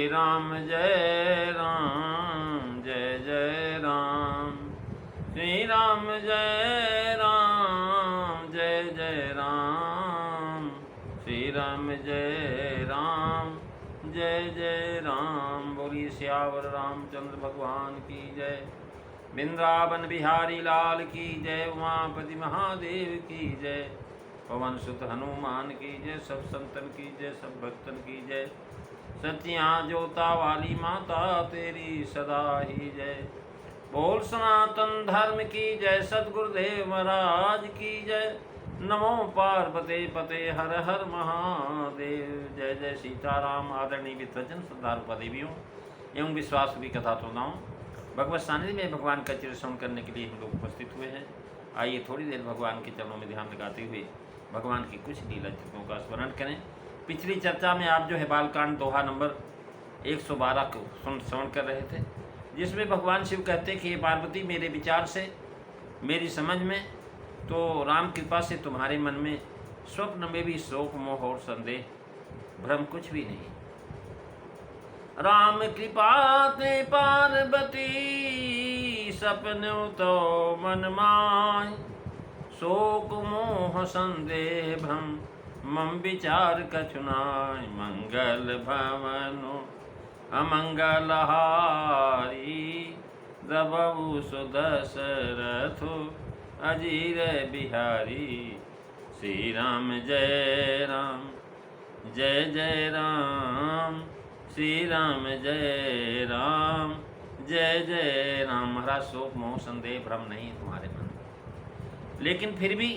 राम जय राम जय जय राम। श्री राम जय राम जय जय राम। श्री राम जय राम जय जय राम। बोलिए सियावर रामचंद्र भगवान की जय। वृंदावन बिहारी लाल की जय। उमापति महादेव की जय। पवन सुत हनुमान की जय। सब संतन की जय, सब भक्तन की जय। सच्चियाँ जोता वाली माता तेरी सदा ही जय। बोल सनातन धर्म की जय। सद्गुरुदेव महाराज की जय। नमो पार्वती पते हर हर महादेव। जय जय सीताराम। आदरणीय विद्वजन श्रद्धालु देवियों एवं विश्वास भी कथा सुनाऊँ भगवत सानिध्य में भगवान का चिर श्रवण करने के लिए हम लोग उपस्थित हुए हैं। आइए थोड़ी देर भगवान के चरणों में ध्यान लगाते हुए भगवान की कुछ लीला चित्रों का स्मरण करें। पिछली चर्चा में आप जो है बालकांड दोहा नंबर 112 को श्रवण कर रहे थे, जिसमें भगवान शिव कहते कि ये पार्वती, मेरे विचार से, मेरी समझ में तो राम कृपा से तुम्हारे मन में स्वप्न में भी शोक मोह और संदेह भ्रम कुछ भी नहीं। राम कृपा ते पार्वती सपनों तो मन माय। शोक मोह संदेह भ्रम मम विचार कछुनाय। मंगल भवनो अमंगल हारी दबऊ सुदशरथो अजीर बिहारी। श्री राम जय राम जय जय राम। श्री राम जय राम जय जय राम। महाराज शोक मोह संदेह भ्रम नहीं तुम्हारे मन में, लेकिन फिर भी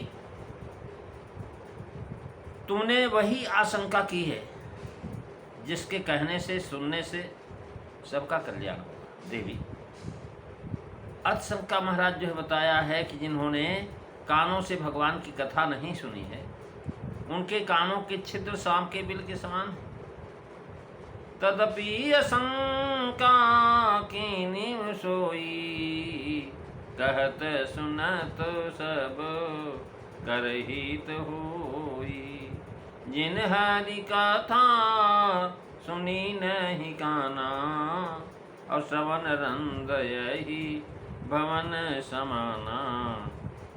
तूने वही आशंका की है जिसके कहने से, सुनने से सबका कल्याण होगा। देवी अतशंका महाराज जो है बताया है कि जिन्होंने कानों से भगवान की कथा नहीं सुनी है, उनके कानों के छिद्र शाम के बिल के समान है। तदपि अशंका कीनी सोई। कहत सुनत सब करहित होई। जिन हरि कथा सुनी नहीं काना। और श्रवण रंग यही भवन समाना।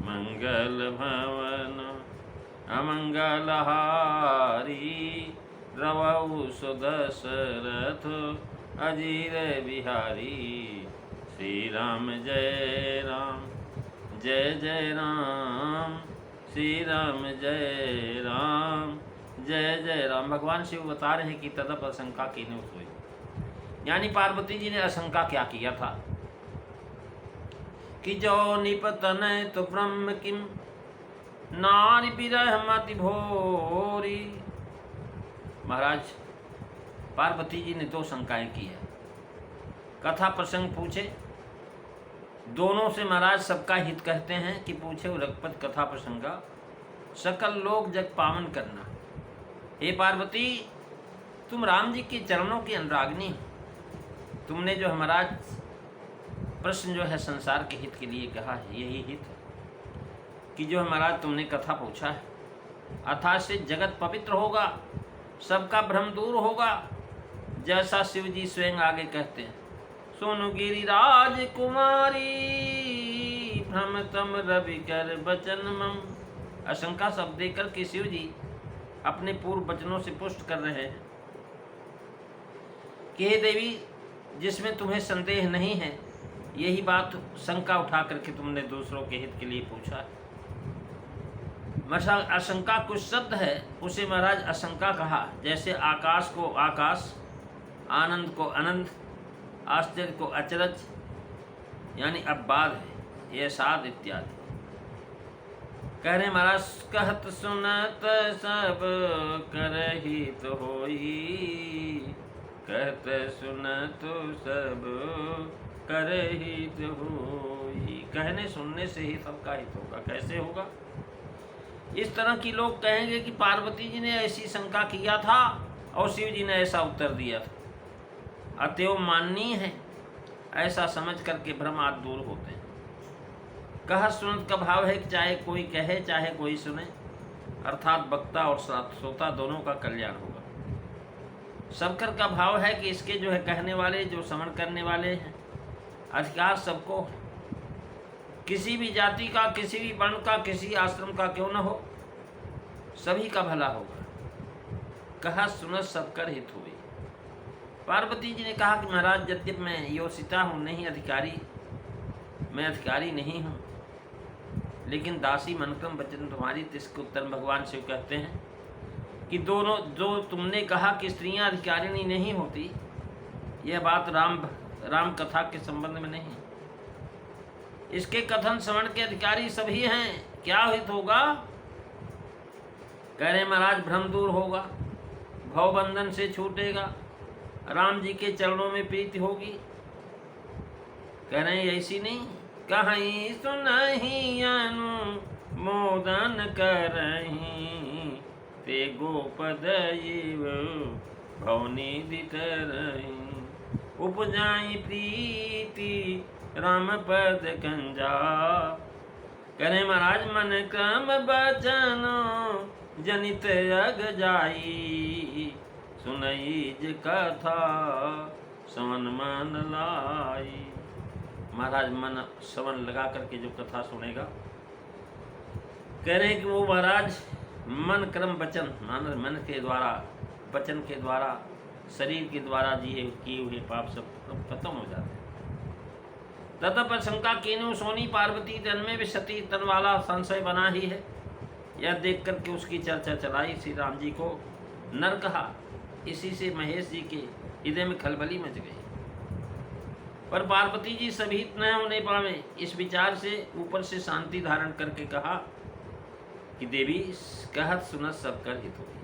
मंगल भवन अमंगल हारी रवऊ सुदशरथ अजीर बिहारी। श्री राम जय राम जय जय राम। श्री राम जय राम जय जय राम। भगवान शिव बता रहे हैं कि तदप आशंका कीने सोई, यानी पार्वती जी ने आशंका क्या किया था कि जो निपतन तो ब्रह्म किम नारी विरह मति भोरी। महाराज पार्वती जी ने दो शंकाएं की है। कथा प्रसंग पूछे, दोनों से महाराज सबका हित कहते हैं कि पूछे रघुपत कथा प्रसंगा सकल लोक जग पावन करना। हे पार्वती, तुम राम जी के चरणों की अनुरागिनी हो। तुमने जो महाराज प्रश्न जो है संसार के हित के लिए कहा है, यही हित है कि जो महाराज तुमने कथा पूछा है, अर्थात से जगत पवित्र होगा, सबका भ्रम दूर होगा। जैसा शिव जी स्वयं आगे कहते हैं, सोनु गिरिराज कुमारी भ्रमतम रवि कर बचन मम। आशंका शब्द देकर के शिव जी अपने पूर्व वचनों से पुष्ट कर रहे हैं कि हे देवी, जिसमें तुम्हें संदेह नहीं है, यही बात शंका उठा करके तुमने दूसरों के हित के लिए पूछा है। आशंका कुछ शब्द है, उसे महाराज आशंका कहा। जैसे आकाश को आकाश, आनंद को अनंत, आश्चर्य को अचरज, यानी अब्बाद है, ये साध इत्यादि कह रहे महाराज। कहत सुनत सब करहित होई। कहत सुनत सब करहित होई। कहने सुनने से ही सबका हित होगा। कैसे होगा? इस तरह की लोग कहेंगे कि पार्वती जी ने ऐसी शंका किया था और शिव जी ने ऐसा उत्तर दिया था, अतएव माननीय है, ऐसा समझ करके भ्रम आदि दूर होते हैं। कह सुनत का भाव है कि चाहे कोई कहे चाहे कोई सुने, अर्थात वक्ता और श्रोता दोनों का कल्याण होगा। सबकर का भाव है कि इसके जो है कहने वाले, जो श्रवण करने वाले हैं, अधिकार सबको है। किसी भी जाति का, किसी भी वर्ण का, किसी आश्रम का क्यों न हो, सभी का भला होगा। कहा सुनत सबकर हित हुई। पार्वती जी ने कहा कि महाराज, यद्यप मैं योषिता हूँ, नहीं अधिकारी, मैं अधिकारी नहीं हूँ, लेकिन दासी मनक्रम वचन तुम्हारी। इसके उत्तर भगवान शिव कहते हैं कि दोनों, जो तुमने कहा कि स्त्रियां अधिकारिणी नहीं होती, यह बात राम कथा के संबंध में नहीं। इसके कथन श्रवण के अधिकारी सभी हैं। क्या हित होगा? कह रहे महाराज, भ्रम दूर होगा, भवबंधन से छूटेगा, राम जी के चरणों में प्रीति होगी। कह रहे हैं ऐसी नहीं, कहीं सुनहि अनुमोदन करहि, ते गोपद भवनिधि तरहि, उपजाई प्रीति राम पद कंजा। करे महाराज, मन क्रम बचन जनित अग जाई, सुनई ज कथा श्रवण मन लाई। महाराज मन श्रवण लगा करके जो कथा सुनेगा, कह रहे हैं कि वो महाराज मन क्रम वचन, मन के द्वारा, वचन के द्वारा, शरीर के द्वारा किए हुए पाप सब खत्म हो जाते हैं। ततः शंका कीनु सोनी, पार्वती तन में भी सती तन वाला संशय बना ही है। यह देख करके उसकी चर्चा चलाई। श्री राम जी को नर कहा, इसी से महेश जी के हृदय में खलबली मच गई। पर पार्वती जी सभी न होने पावे, इस विचार से ऊपर से शांति धारण करके कहा कि देवी, कहत सुनत सबकर हित होगी।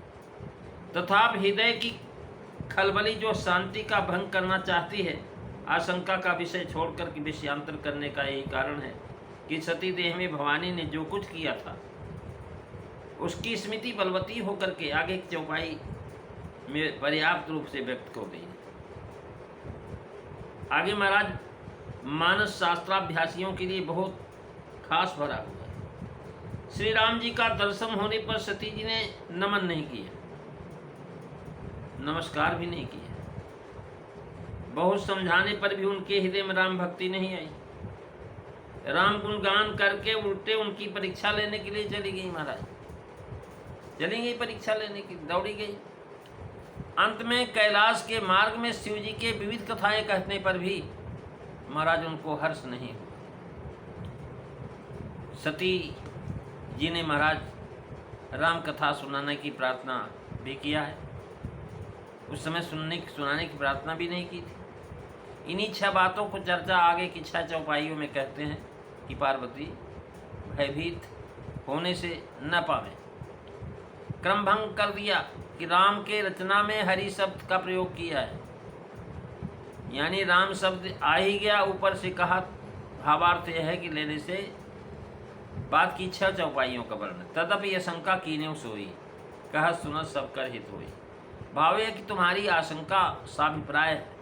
तथापि हृदय की खलबली जो शांति का भंग करना चाहती है, आशंका का विषय छोड़कर के विषयांतर करने का यही कारण है कि सती देह में भवानी ने जो कुछ किया था, उसकी स्मृति बलवती होकर के आगे की चौपाई में पर्याप्त रूप से व्यक्त हो गई। आगे महाराज मानस शास्त्राभ्यासियों के लिए बहुत खास भरा हुआ है। श्री राम जी का दर्शन होने पर सती जी ने नमन नहीं किया, नमस्कार भी नहीं किया। बहुत समझाने पर भी उनके हृदय में राम भक्ति नहीं आई। राम गुणगान करके उल्टे उनकी परीक्षा लेने के लिए चली गई। महाराज चली गई परीक्षा लेने की, दौड़ी गई। अंत में कैलाश के मार्ग में शिव जी के विविध कथाएं कहने पर भी महाराज उनको हर्ष नहीं हुआ। सती जी ने महाराज राम कथा सुनाने की प्रार्थना भी किया है, उस समय सुनाने की प्रार्थना भी नहीं की थी। इन्हीं 6 बातों को चर्चा आगे की 6 चौपाइयों में कहते हैं कि पार्वती भयभीत होने से न पावे। क्रम भंग कर दिया कि राम के रचना में हरि शब्द का प्रयोग किया है, यानी राम शब्द आ ही गया, ऊपर से कहा। भावार्थ यह है कि लेने से बात की 6 चौपाइयों का वर्णन। तदपि यह शंका कीन्यु सोई, कह सुनत सबकर हित होई। भाव है कि तुम्हारी आशंका साभिप्राय है।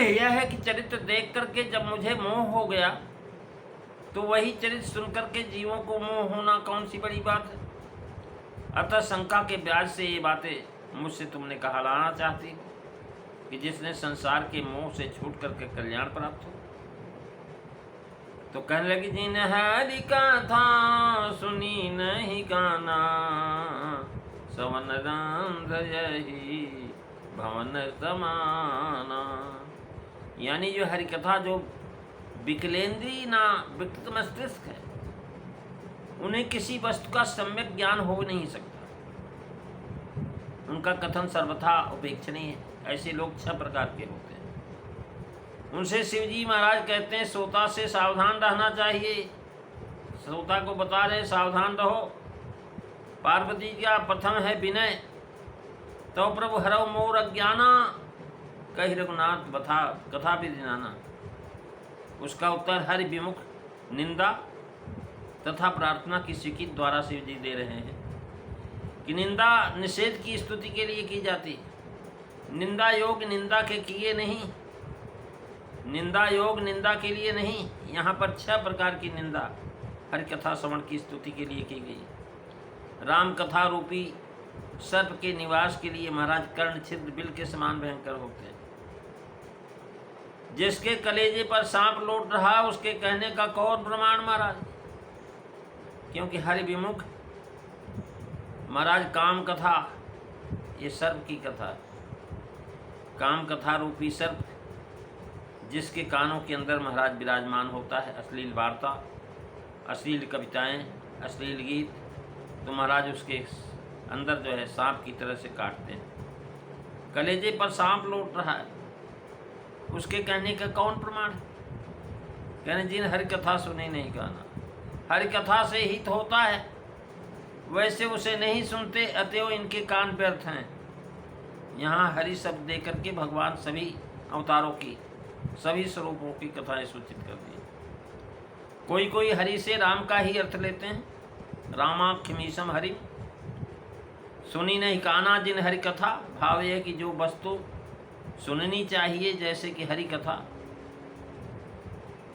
यह है कि चरित्र देख करके जब मुझे मोह हो गया, तो वही चरित्र सुन करके जीवों को मोह होना कौन सी बड़ी बात है। अतः शंका के ब्याज से ये बातें मुझसे तुमने कहा लाना चाहती कि जिसने संसार के मोह से छूट करके कल्याण प्राप्त हो। तो कहने लगी, जिन हरि कथा सुनी नहीं गाना, सवन राम यही भवन समाना। यानी जो हरि कथा जो विकलेंद्री ना विकृत मस्तिष्क है, उन्हें किसी वस्तु का सम्यक ज्ञान हो नहीं सकता। उनका कथन सर्वथा उपेक्षणीय है। ऐसे लोग 6 प्रकार के होते हैं। उनसे शिवजी महाराज कहते हैं, श्रोता से सावधान रहना चाहिए। श्रोता को बता रहे सावधान रहो। पार्वती का प्रथम है विनय, तो प्रभु हरव मोर अज्ञाना, कही रघुनाथ बथा कथा भी दिनाना। उसका उत्तर हरि विमुख निंदा तथा प्रार्थना की स्वीकृति द्वारा शिव जी दे रहे हैं कि निंदा निषेध की स्तुति के लिए की जाती, निंदा योग निंदा के किए नहीं, निंदा योग निंदा के लिए नहीं। यहाँ पर 6 प्रकार की निंदा हरि कथा श्रवण की स्तुति के लिए की गई। राम कथा रूपी सर्प के निवास के लिए महाराज कर्ण छिद्र बिल के समान भयंकर होते हैं। जिसके कलेजे पर सांप लौट रहा उसके कहने का कौन प्रमाण महाराज? क्योंकि हरि विमुख महाराज काम कथा, ये सर्प की कथा है। काम कथा रूपी सर्प जिसके कानों के अंदर महाराज विराजमान होता है, अश्लील वार्ता, अश्लील कविताएं, अश्लील गीत, तो महाराज उसके अंदर जो है सांप की तरह से काटते हैं। कलेजे पर सांप लौट रहा है, उसके कहने का कौन प्रमाण है? कहने जिन हरि कथा सुने नहीं गाना, हरि कथा से हित होता है वैसे उसे नहीं सुनते, अतएव इनके कान व्यर्थ हैं। यहाँ हरि शब्द दे करके भगवान सभी अवतारों की, सभी स्वरूपों की कथाएं सूचित करती हैं। कोई कोई हरि से राम का ही अर्थ लेते हैं, रामाख्यमीशम हरि सुनी नहीं काना जिन हरि कथा। भाव यह कि जो वस्तु सुननी चाहिए जैसे कि हरि कथा,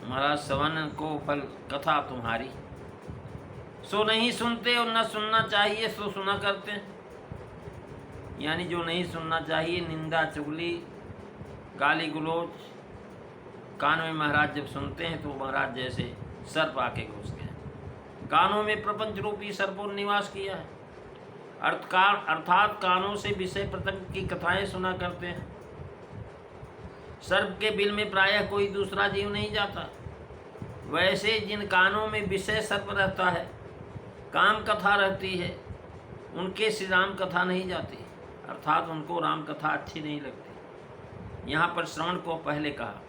महाराज सवन को फल कथा तुम्हारी, सो नहीं सुनते और न सुनना चाहिए सो सुना करते हैं। यानी जो नहीं सुनना चाहिए, निंदा चुगली गाली गलोच, कान में महाराज जब सुनते हैं तो महाराज जैसे सर्प आके घुस गए। कानों में प्रपंच रूपी सर्पों ने निवास किया है, अर्थात कानों से विषय प्रसंग की कथाएं सुना करते हैं। सर्प के बिल में प्रायः कोई दूसरा जीव नहीं जाता, वैसे जिन कानों में विषय सर्प रहता है, काम कथा रहती है, उनके श्री राम कथा नहीं जाती, अर्थात उनको राम कथा अच्छी नहीं लगती। यहाँ पर श्रवण को पहले कहा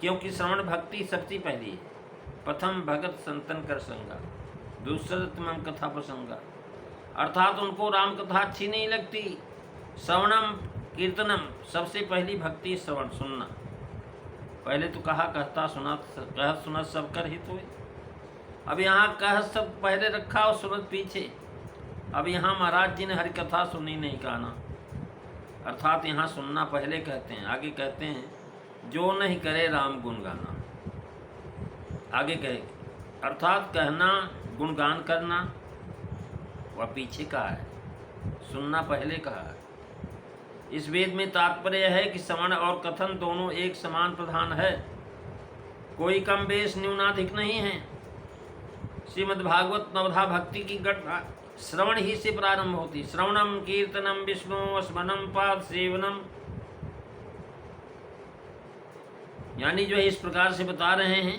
क्योंकि श्रवण भक्ति सबसे पहली है। प्रथम भगत संतन कर संगा, दूसरा तमम कथा प्रसंगा, अर्थात उनको राम कथा अच्छी नहीं लगती। श्रवणम कीर्तनम, सबसे पहली भक्ति श्रवण सुनना। पहले तो कहा कहता सुना सब कर हित हुए, अब यहाँ कह सब पहले रखा और सुनत पीछे। अब यहाँ महाराज जी ने हरि कथा सुनी नहीं कहना, अर्थात यहाँ सुनना पहले कहते हैं, आगे कहते हैं जो नहीं करे राम गुण गाना। आगे कहे अर्थात कहना गुणगान करना वह पीछे कहा है, सुनना पहले कहा है। इस वेद में तात्पर्य है कि श्रवण और कथन दोनों एक समान प्रधान है, कोई कम बेश न्यूनाधिक नहीं है। श्रीमद् भागवत नवधा भक्ति की घटना श्रवण ही से प्रारंभ होती। श्रवणम कीर्तनम विष्णु स्मरणम पाद सेवनम, यानी जो है इस प्रकार से बता रहे हैं।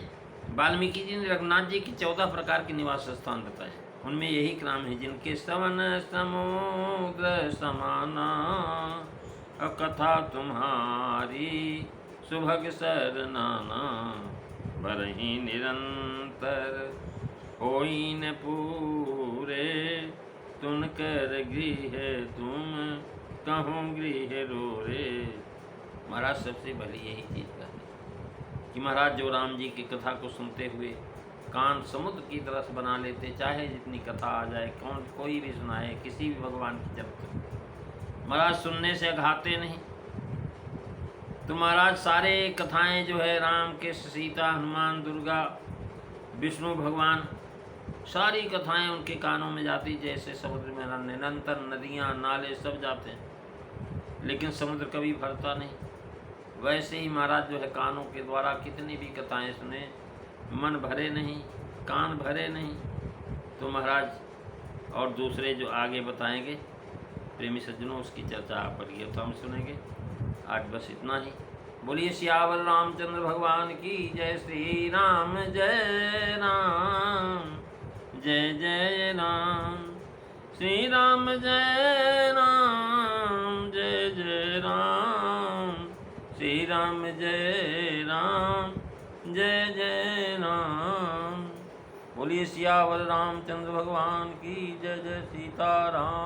वाल्मीकि जी ने रघुनाथ जी की 14 प्रकार के निवास स्थान बताए, उनमें यही क्रम है। जिनके श्रवण समुद्र समाना, कथा तुम्हारी सुभग सरनाना, बरही निरंतर होई न पूरे, तुन कर गृह तुम कहूँ गृह रोरे। महाराज सबसे पहले यही चीज़ कहते कि महाराज जो राम जी की कथा को सुनते हुए कान समुद्र की तरह से बना लेते, चाहे जितनी कथा आ जाए, कोई भी सुनाए, किसी भी भगवान की चरित्र, महाराज सुनने से अघाते नहीं। तो महाराज सारे कथाएं जो है राम के, सीता, हनुमान, दुर्गा, विष्णु भगवान, सारी कथाएं उनके कानों में जाती, जैसे समुद्र में निरंतर नदियाँ नाले सब जाते हैं, लेकिन समुद्र कभी भरता नहीं। वैसे ही महाराज जो है कानों के द्वारा कितनी भी कथाएं सुने, मन भरे नहीं, कान भरे नहीं। तो महाराज और दूसरे जो आगे बताएंगे प्रेमी सज्जनों, उसकी चर्चा आप पढ़िए तो हम सुनेंगे। आज बस इतना ही। बोलिए सियावर रामचंद्र भगवान की जय। श्री राम जय राम, जय जय राम। श्री राम जय राम, जय जय राम। श्री राम जय राम, जय जय राम। बोलिए सियावर रामचंद्र भगवान की जय। जय सीताराम।